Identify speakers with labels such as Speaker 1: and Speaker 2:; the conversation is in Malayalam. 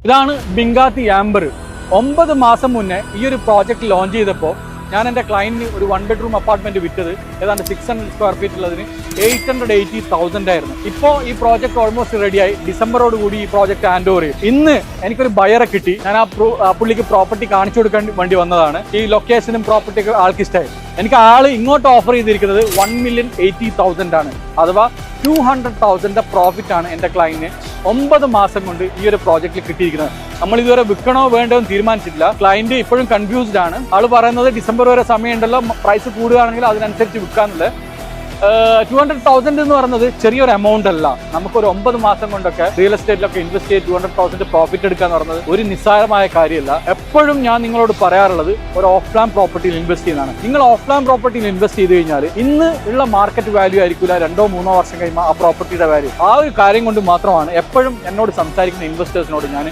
Speaker 1: ഇതാണ് ബിങ്കാത്തി ആംബർ. 9 മാസം മുന്നേ ഈ ഒരു പ്രോജക്റ്റ് ലോഞ്ച് ചെയ്തപ്പോൾ ഞാൻ എൻ്റെ ക്ലയന്റിന് ഒരു 1 ബെഡ്റൂം അപ്പാർട്ട്മെന്റ് വിറ്റത് ഏതാണ്ട് 600 സ്ക്വയർ ഫീറ്റ് ഉള്ളതിന് 880,000 ആയിരുന്നു. ഇപ്പോൾ ഈ പ്രോജക്റ്റ് ഓൾമോസ്റ്റ് റെഡിയായി. ഡിസംബറോട് കൂടി ഈ പ്രോജക്റ്റ് ഹാൻഡ് ഓവർ ചെയ്യും. ഇന്ന് എനിക്കൊരു ബയറെ കിട്ടി. ഞാൻ ആ പുള്ളിക്ക് പ്രോപ്പർട്ടി കാണിച്ചു കൊടുക്കാൻ വേണ്ടി വന്നതാണ്. ഈ ലൊക്കേഷനും പ്രോപ്പർട്ടിയൊക്കെ ആൾക്ക് ഇഷ്ടമായി. എനിക്ക് ആള് ഇങ്ങോട്ട് ഓഫർ ചെയ്തിരിക്കുന്നത് 1,80,000 ആണ്. അഥവാ 200,000 പ്രോഫിറ്റ് ആണ് എൻ്റെ ക്ലയന്റിന് 9 മാസം കൊണ്ട് ഈ ഒരു പ്രോജക്റ്റിൽ കിട്ടിയിരിക്കുന്നത്. നമ്മൾ ഇതുവരെ വിൽക്കണോ വേണ്ടോ എന്ന് തീരുമാനിച്ചിട്ടില്ല. ക്ലയന്റ് ഇപ്പോഴും കൺഫ്യൂസ്ഡ് ആണ്. ആള് പറയുന്നത് ഡിസംബർ വരെ സമയമുണ്ടല്ലോ, പ്രൈസ് കൂടുകയാണെങ്കിൽ അതിനനുസരിച്ച് വിൽക്കാന്നുള്ളത്. 200,000 എന്ന് പറയുന്നത് ചെറിയൊരു എമൗണ്ട് അല്ല. നമുക്കൊരു 9 മാസം കൊണ്ടൊക്കെ റിയൽ എസ്റ്റേറ്റിലൊക്കെ ഇൻവെസ്റ്റ് ചെയ്ത് 200,000 പ്രോഫിറ്റ് എടുക്കുക എന്ന് പറയുന്നത് ഒരു നിസ്സാരമായ കാര്യമല്ല. എപ്പോഴും ഞാൻ നിങ്ങളോട് പറയാറുള്ളത് ഒരു ഓഫ് പ്ലാൻ പ്രോപ്പർട്ടിയിൽ ഇൻവെസ്റ്റ് ചെയ്യുന്നതാണ്. നിങ്ങൾ ഓഫ് പ്ലാൻ പ്രോപ്പർട്ടിയിൽ ഇൻവെസ്റ്റ് ചെയ്ത് കഴിഞ്ഞാൽ ഇന്ന് ഉള്ള മാർക്കറ്റ് വാല്യൂ ആയിരിക്കില്ല 2-3 വർഷം കഴിയുമ്പോൾ ആ പ്രോപ്പർട്ടിയുടെ വാല്യൂ. ആ ഒരു കാര്യം കൊണ്ട് മാത്രമാണ് എപ്പോഴും എന്നോട് സംസാരിക്കുന്ന ഇൻവെസ്റ്റേഴ്സിനോട് ഞാൻ